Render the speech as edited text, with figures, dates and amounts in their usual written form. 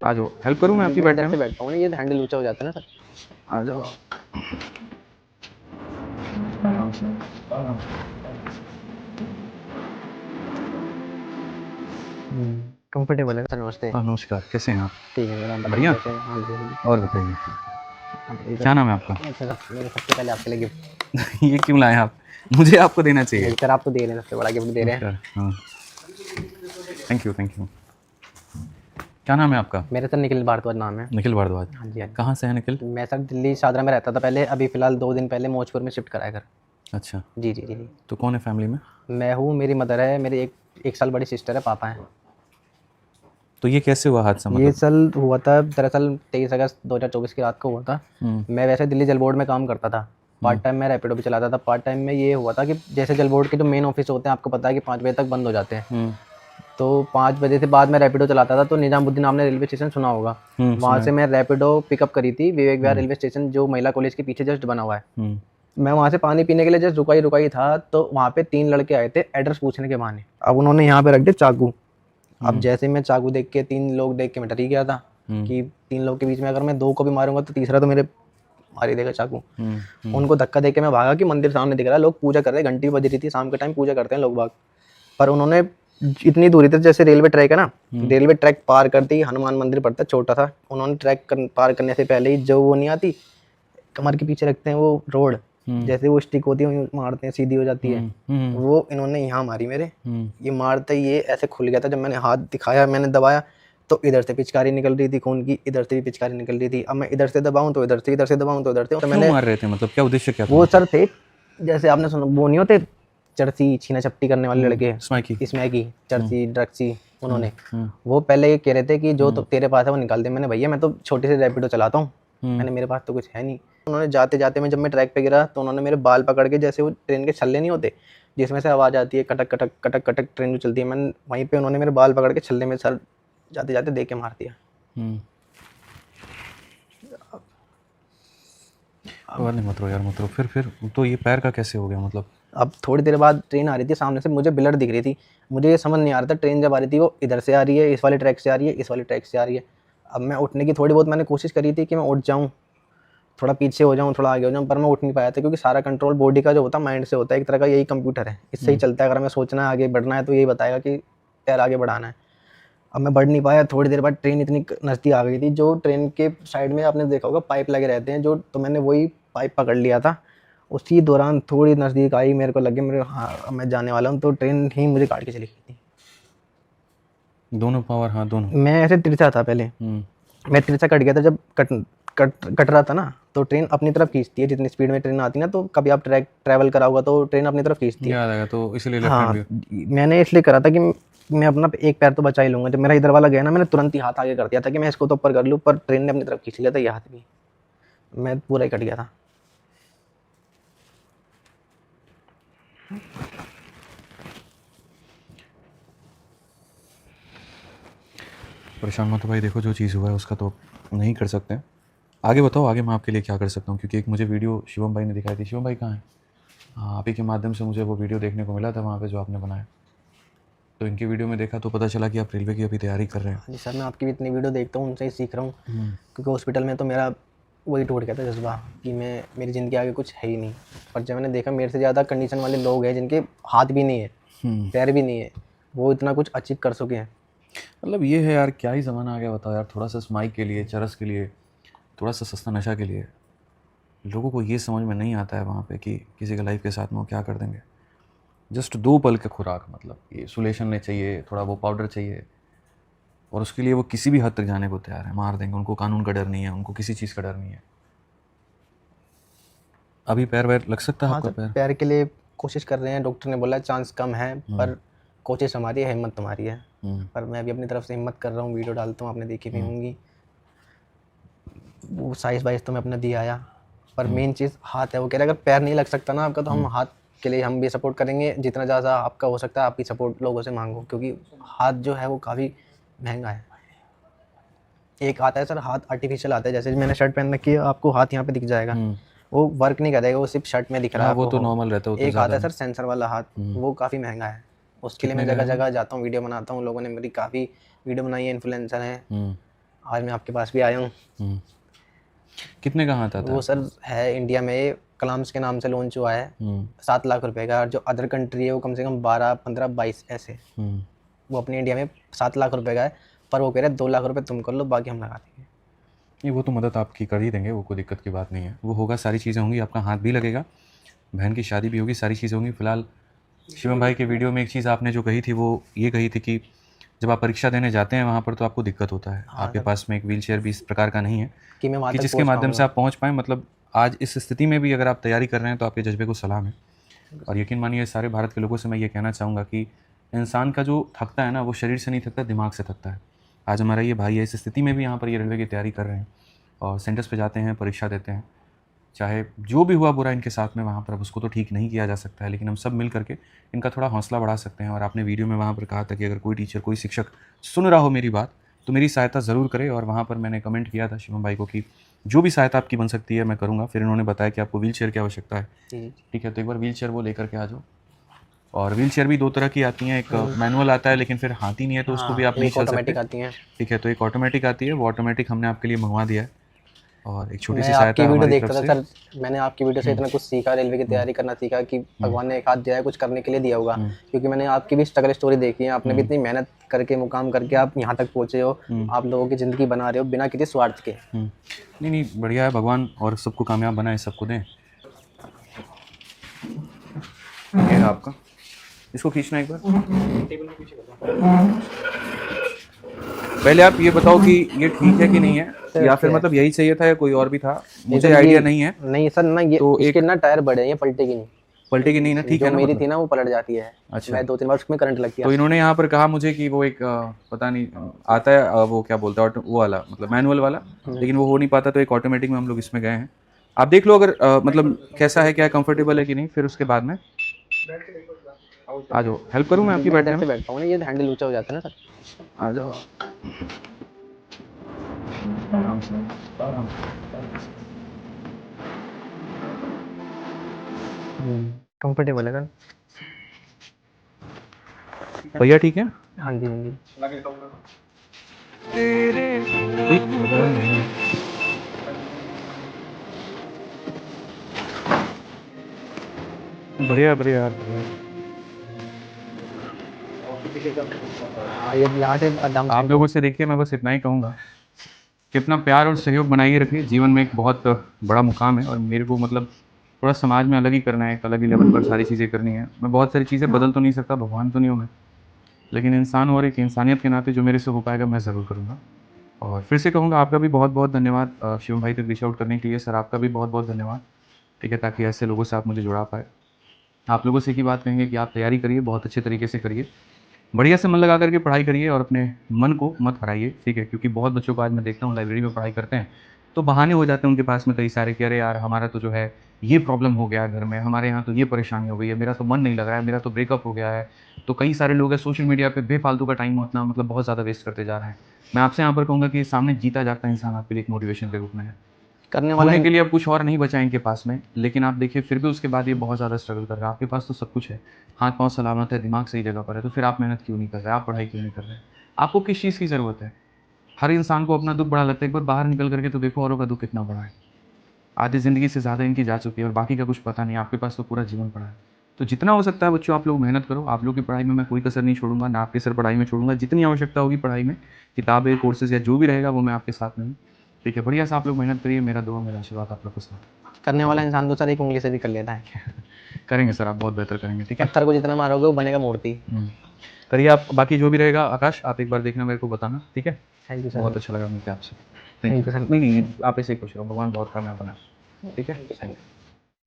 आ जाओ, हेल्प करूँ मैं आपकी बैठने इधर से में? बैठता हूँ ना, ये हैंडल ऊंचा हो जाता है ना सर। आ जाओ। कंफर्टेबल है सर। नमस्ते। हाँ नमस्कार, कैसे हैं आप? ठीक है सर, आप बताइए बढ़िया। कैसे हैं? हाँ जी हाँ जी। और बताइए, हाँ बताइए सर। क्या नाम है आपका? अच्छा सर, मेरे सबसे पहले आपके लिए गिफ्ट। ये क्यों लाए आप? मुझे आपको देना चाहिए। नहीं सर, आप तो दे रहे हैं, सबसे बड़ा गिफ्ट दे रहे हैं। नमस्कार। हाँ, थैंक यू थैंक यू। क्या नाम है आपका? मेरा सर निखिल भारद्वाज नाम है। निखिल भारद्वाज। हाँ जी हाँ जी। कहाँ से है निखिल? मैं सर दिल्ली शादरा में रहता था पहले, अभी फ़िलहाल 2 दिन पहले मौजपुर में शिफ्ट करा है घर। अच्छा, जी जी जी जी। तो कौन है फैमिली में? मैं हूँ, मेरी मदर है, मेरी एक साल बड़ी सिस्टर है, पापा हैं। तो ये कैसे हुआ हादसा ये मतलब? सल हुआ था दरअसल 23 अगस्त 2024 की रात को हुआ था। मैं वैसे दिल्ली जल बोर्ड में काम करता था, पार्ट टाइम मैं रैपिडो भी चलाता था। पार्ट टाइम में ये हुआ था कि जैसे जल बोर्ड के जो मेन ऑफिस होते हैं, आपको पता है कि 5 बजे तक बंद हो जाते हैं। तो 5 बजे से बाद मैं रैपिडो चलाता था, तो निज़ामुद्दीन आपने रेलवे स्टेशन सुना होगा, वहाँ सुना से है। मैं रैपिडो पिकअप करी थी विवेक विहार रेलवे स्टेशन, जो महिला कॉलेज के पीछे जस्ट बना हुआ है। मैं वहाँ से पानी पीने के लिए जस्ट रुका ही था, तो वहाँ पे 3 लड़के आए थे एड्रेस पूछने के बहाने। अब उन्होंने यहाँ पे रख दिया चाकू। अब जैसे मैं चाकू देख के, 3 लोग देख के मैं डर ही गया था कि 3 लोग के बीच में अगर मैं 2 को भी मारूंगा तो तीसरा तो मेरे मार ही देगा चाकू। उनको धक्का देके मैं भागा कि मंदिर सामने दिख रहा है, लोग पूजा कर रहे हैं, घंटी बज रही थी, शाम के टाइम पूजा करते हैं लोग बाग। पर उन्होंने इतनी दूरी तक, जैसे रेलवे ट्रैक है ना, रेलवे ट्रैक पार करते ही हनुमान मंदिर पड़ता है छोटा सा, उन्होंने पार करने से पहले ही जो वो नहीं आती कमर के पीछे रखते हैं वो रोड, जैसे वो स्टिक होती है मारते हैं सीधी हो जाती है, वो इन्होंने यहाँ मारी मेरे। ये मारते ही ये ऐसे खुल गया था, जब मैंने हाथ दिखाया, मैंने दबाया तो इधर से पिचकारी निकल रही थी खून की, इधर से भी पिचकारी निकल रही थी। अब मैं इधर से दबाऊं तो इधर से, इधर से दबाऊं तो इधर से। तो क्यों मैंने, मार रहे थे, मतलब क्या उद्देश्य क्या था वो उनका? सर थे, जैसे आपने सुना वो नहीं होते चरसी छीना छपटी करने वाले लड़के, स्मैकी। इसमें की चरसी ड्रग्सी, उन्होंने वो पहले ये कह रहे थे कि जो तो तेरे पास है वो निकाल दे। मैंने भैया मैं तो छोटे से रैपिडो चलाता हूँ, मैंने मेरे पास तो कुछ है नहीं। उन्होंने जाते जाते में, जब मैं ट्रैक पे गिरा तो उन्होंने मेरे बाल पकड़ के, जैसे वो ट्रेन के छल्ले नहीं होते जिसमें से आवाज़ आती है कटक कटक कटक कटक, ट्रेन जो चलती है, मैंने वहीं पे उन्होंने मेरे बाल पकड़ के छल्ले में सर जाते जाते दे के मार दिया। और नहीं, मत रो यार मत रो। फिर तो ये पैर का कैसे हो गया मतलब? अब थोड़ी देर बाद ट्रेन आ रही थी सामने से, मुझे ब्लर दिख रही थी, मुझे ये समझ नहीं आ रहा था ट्रेन जब आ रही थी वो इधर से आ रही है, इस वाले ट्रैक से आ रही है, इस वाले ट्रैक से आ रही है। अब मैं उठने की थोड़ी बहुत मैंने कोशिश करी थी कि मैं उठ जाऊँ, थोड़ा पीछे हो जाऊँ, थोड़ा आगे हो जाऊँ, पर मैं उठ नहीं पाया था, क्योंकि सारा कंट्रोल बॉडी का जो होता है माइंड से होता है, एक तरह का यही कंप्यूटर है, इससे ही चलता है। अगर हमें सोचना है आगे बढ़ना है तो यही बताएगा कि पैर आगे बढ़ाना है। अब मैं बढ़ नहीं पाया। थोड़ी देर बाद ट्रेन इतनी नज़दीक आ गई थी, जो ट्रेन के साइड में आपने देखा होगा पाइप लगे रहते हैं जो, तो मैंने वही पाइप पकड़ लिया था। उसी दौरान थोड़ी नज़दीक आई, मेरे को लगे मेरे, हाँ अब मैं जाने वाला हूँ, तो ट्रेन ही मुझे काट के चली गई थी। दोनों पावर, हाँ दोनों। मैं ऐसे तिरछा था पहले, मैं तिरछा कट गया था जब कट रहा था ना, तो ट्रेन अपनी तरफ खींचती है, जितनी स्पीड में ट्रेन आती है ना, तो कभी आप ट्रैवल करा होगा तो ट्रेन अपनी तरफ खींचती है। याद आएगा, तो इसलिए लेफ्ट हैंड हाँ, भी। मैंने इसलिए करा था कि मैं अपना एक पैर तो बचा ही लूंगा। जब मेरा इधर वाला गया ना, मैंने तुरंत ही हाथ आगे कर दिया था कि मैं इसको तो ऊपर कर लूँ, पर ट्रेन ने अपनी तरफ खींच लिया था ये हाथ भी, मैं पूरा ही कट गया था। परेशान मत हो भाई, देखो जो चीज़ हुआ है उसका तो नहीं कर सकते। आगे बताओ, आगे मैं आपके लिए क्या कर सकता हूँ, क्योंकि एक मुझे वीडियो शिवम भाई ने दिखाई थी। शिवम भाई कहाँ है? हाँ, आप ही के माध्यम से मुझे वो वीडियो देखने को मिला था वहाँ पे जो आपने बनाया, तो इनकी वीडियो में देखा तो पता चला कि आप रेलवे की अभी तैयारी कर रहे हैं। जी सर, मैं आपकी भी इतनी वीडियो देखता हूँ, उनसे ही सीख रहा हूँ, क्योंकि हॉस्पिटल में तो मेरा वही टूट गया था जज्बा कि मेरी ज़िंदगी आगे कुछ है ही नहीं। पर जब मैंने देखा मेरे से ज़्यादा कंडीशन वाले लोग हैं जिनके हाथ भी नहीं है, पैर भी नहीं है, वो इतना कुछ अचीव कर सके हैं। मतलब ये है यार, क्या ही ज़माना आ गया बताओ यार। थोड़ा सा स्माइक के लिए, चरस के लिए, थोड़ा सा सस्ता नशा के लिए लोगों को ये समझ में नहीं आता है वहाँ पे कि किसी के लाइफ के साथ में वो क्या कर देंगे। जस्ट 2 पल का खुराक, मतलब ये सुलेशन ने चाहिए, थोड़ा वो पाउडर चाहिए, और उसके लिए वो किसी भी हद तक जाने को तैयार है, मार देंगे। उनको कानून का डर नहीं है, उनको किसी चीज़ का डर नहीं है। अभी पैर वैर लग सकता है हाँ आपका सर, पैर? पैर के लिए कोशिश कर रहे हैं, डॉक्टर ने बोला चांस कम है, पर कोशिश हमारी है, हिम्मत तुम्हारी है। पर मैं भी अपनी तरफ से हिम्मत कर रहा हूँ, वीडियो डालता हूँ, आपने देखी भी होंगी। वो साइज वाइज तो मैं अपना दिया आया, पर मेन चीज़ हाथ है। वो कह रहे अगर पैर नहीं लग सकता ना आपका, तो हम हाथ के लिए हम भी सपोर्ट करेंगे, जितना ज़्यादा आपका हो सकता है आपकी सपोर्ट लोगों से मांगो, क्योंकि हाथ जो है वो काफ़ी महंगा है। एक आता है सर हाथ आर्टिफिशियल आता है, जैसे मैंने शर्ट पहन रखी है, आपको हाथ यहाँ पे दिख जाएगा, वो वर्क नहीं करेगा, वो सिर्फ शर्ट में दिख रहा हाँ है वो आपको तो हो। नॉर्मल रहता है, वो तो एक आता ज़्यादा है सर नहीं। सेंसर वाला हाथ, वो काफ़ी महंगा है। उसके लिए कितने मैं का जगह है वो? जगह जाता हूँ, वीडियो बनाता हूँ, लोगों ने मेरी काफ़ी वीडियो बनाई है, इन्फ्लुएंसर हैं, आज मैं आपके पास भी आया हूँ। हम्म। कितने का आता था? वो सर है इंडिया में कलाम्स के नाम से लॉन्च हुआ है 7 लाख रुपए का, और जो अदर कंट्री है वो कम से कम 12, 15, 22 ऐसे। वो अपने इंडिया में 7 लाख रुपए का है, पर वो कह रहे 2 लाख रुपए तुम कर लो, बाकी हम लगा देंगे। नहीं, वो तो मदद आपकी कर ही देंगे, वो कोई दिक्कत की बात नहीं है, वो होगा, सारी चीज़ें होंगी, आपका हाथ भी लगेगा, बहन की शादी भी होगी, सारी चीज़ें होंगी। फिलहाल शिवम भाई के वीडियो में एक चीज़ आपने जो कही थी वो ये कही थी कि जब आप परीक्षा देने जाते हैं वहाँ पर तो आपको दिक्कत होता है। आपके पास में एक व्हीलचेयर भी इस प्रकार का नहीं है कि मैं वहाँ कि तक जिसके पहुँच माध्यम से पाऊँगा। आप पहुँच पाएँ। मतलब आज इस स्थिति में भी अगर आप तैयारी कर रहे हैं तो आपके जज्बे को सलाम है। और यकीन मानिए सारे भारत के लोगों से मैं ये कहना चाहूँगा कि इंसान का जो थकता है ना, वो शरीर से नहीं थकता, दिमाग से थकता है। आज हमारा ये भाई है इस स्थिति में भी यहाँ पर ये रेलवे की तैयारी कर रहे हैं और सेंटर्स पे जाते हैं, परीक्षा देते हैं। चाहे जो भी हुआ बुरा इनके साथ में वहाँ पर, अब उसको तो ठीक नहीं किया जा सकता है, लेकिन हम सब मिल करके इनका थोड़ा हौसला बढ़ा सकते हैं। और आपने वीडियो में वहाँ पर कहा था कि अगर कोई टीचर, कोई शिक्षक सुन रहा हो मेरी बात, तो मेरी सहायता ज़रूर करे। और वहाँ पर मैंने कमेंट किया था शिवम भाई को कि जो भी सहायता आपकी बन सकती है मैं करूँगा। फिर इन्होंने बताया कि आपको व्हीलचेयर की आवश्यकता है। ठीक है, तो एक बार व्हीलचेयर वो लेकर के आ जाओ। और व्हीलचेयर भी 2 तरह की आती हैं, एक मैनुअल आता है, लेकिन फिर हाथ ही नहीं है तो उसको भी आप नहीं चल सकते। ऑटोमेटिक आती हैं। ठीक है, तो एक ऑटोमेटिक आती है, वो ऑटोमेटिक हमने आपके लिए मंगवा दिया है। और एक छोटी सी मैं आपकी सहायता वीडियो हमारी देखता तरफ था से। सर, मैंने आपकी वीडियो से इतना कुछ सीखा, रेलवे की तैयारी करना सीखा कि भगवान ने एक हाथ दिया है, कुछ करने के लिए दिया होगा। क्योंकि मैंने आपकी भी स्ट्रगल स्टोरी देखी है, आपने भी इतनी मेहनत करके मुकाम करके आप यहाँ तक पहुँचे हो, आप लोगों की ज़िंदगी बना रहे हो बिना किसी स्वार्थ के। नहीं नहीं, बढ़िया है, भगवान और सबको कामयाब बनाए, सबको दें। ये है आपका, इसको खींचना एक बार। पहले आप ये बताओ कि ये ठीक है कि नहीं है, या फिर मतलब यही चाहिए था या कोई और भी था, मुझे आइडिया नहीं है। नहीं सर ना, ये तो इसके ना टायर बड़े हैं, ये पलटेगी नहीं। पलटेगी नहीं ना? ठीक है जो ना? मेरी मतलब थी ना वो पलट जाती है। अच्छा। मैं 2-3 बार उसमें करंट लग गया। तो इन्होंने यहाँ पर कहा मुझे कि वो एक पता नहीं आता है, वो क्या बोलता है, वो वाला मतलब मैनुअल वाला, लेकिन वो हो नहीं पाता, तो एक ऑटोमेटिक में हम लोग इसमें गए हैं। आप देख लो अगर मतलब कैसा है, क्या कंफर्टेबल है कि नहीं, फिर उसके बाद में आ जाओ, हेल्प करूँ मैं आपकी बैठने में? बैठ पाऊँ ना, ये हैंडल ऊंचा हो जाता है ना सर। आ जाओ आराम से, आराम से। कंफर्टेबल है सर। भैया ठीक है? हाँ जी, हाँ जी। बढ़िया बढ़िया यार। ये यहाँ से आराम आप लोगों से देखिए मैं बस इतना ही कहूँगा, कितना प्यार और सहयोग बनाइए रखिए। जीवन में एक बहुत बड़ा मुकाम है और मेरे को मतलब थोड़ा समाज में अलग ही करना है, एक अलग ही लेवल पर सारी चीज़ें करनी है। मैं बहुत सारी चीज़ें बदल तो नहीं सकता, भगवान तो नहीं हूँ मैं, लेकिन इंसान और एक इंसानियत के नाते जो मेरे से हो पाएगा मैं ज़रूर करूँगा। और फिर से कहूँगा आपका भी बहुत बहुत धन्यवाद शिवम भाई तक रीच आउट करने के लिए। सर आपका भी बहुत बहुत धन्यवाद। ठीक है, ताकि ऐसे लोगों से आप मुझे जुड़ा पाए। आप लोगों से एक ही बात कहेंगे कि आप तैयारी करिए, बहुत अच्छे तरीके से करिए, बढ़िया से मन लगा करके पढ़ाई करिए और अपने मन को मत हराइए। ठीक है, क्योंकि बहुत बच्चों को आज मैं देखता हूँ लाइब्रेरी में पढ़ाई करते हैं तो बहाने हो जाते हैं उनके पास में कई सारे कि अरे यार हमारा तो जो है ये प्रॉब्लम हो गया है घर में, हमारे यहाँ तो ये परेशानी हो गई है, मेरा तो मन नहीं लग रहा है, मेरा तो ब्रेकअप हो गया है। तो कई सारे लोग हैं सोशल मीडिया पे बेफालतू का टाइम अपना मतलब बहुत ज़्यादा वेस्ट करते जा रहे हैं। मैं आपसे यहाँ पर कहूँगा कि सामने जीता जागता इंसान आपके लिए एक मोटिवेशन के रूप में है। करने वाला होने है। के लिए अब कुछ और नहीं बचा है इनके पास में, लेकिन आप देखिए फिर भी उसके बाद ये बहुत ज़्यादा स्ट्रगल कर रहा है। आपके पास तो सब कुछ है, हाथ पाँव सलामत है, दिमाग सही जगह पर है, तो फिर आप मेहनत क्यों नहीं कर रहे, आप पढ़ाई क्यों नहीं कर रहे? आपको किस चीज़ की ज़रूरत है? हर इंसान को अपना दुःख बड़ा लगता है, एक बार बाहर निकल करके तो देखो औरों का दुःख कितना बड़ा है। आधी ज़िंदगी से ज़्यादा इनकी जा चुकी है और बाकी का कुछ पता नहीं, आपके पास तो पूरा जीवन पड़ा है। तो जितना हो सकता है बच्चों आप लोग मेहनत करो, आप लोग की पढ़ाई में मैं कोई कसर नहीं छोड़ूंगा, ना आपके सर पढ़ाई में छोड़ूंगा, जितनी आवश्यकता होगी पढ़ाई में, किताबें, कोर्सेज़ या जो भी रहेगा वो मैं आपके साथ में हूँ। ठीक है, बढ़िया से आप लोग मेहनत करिए, मेरा दुआ मेरा आशीर्वाद आप लोग के साथ। करने वाला इंसान तो सर एक उंगली से भी कर लेता है। करेंगे सर, आप बहुत बेहतर करेंगे। ठीक है, पत्थर को जितना मारोगे वो बनेगा मूर्ति। करिए आप, बाकी जो भी रहेगा आकाश आप एक बार देखना, मेरे को बताना। ठीक है, थैंक यू सर। बहुत अच्छा लगा मिलकर आपसे। Thank you sir. नहीं नहीं, आप ऐसे ही खुश रहो, भगवान बहुत कामयाब बना। ठीक है, थैंक यू।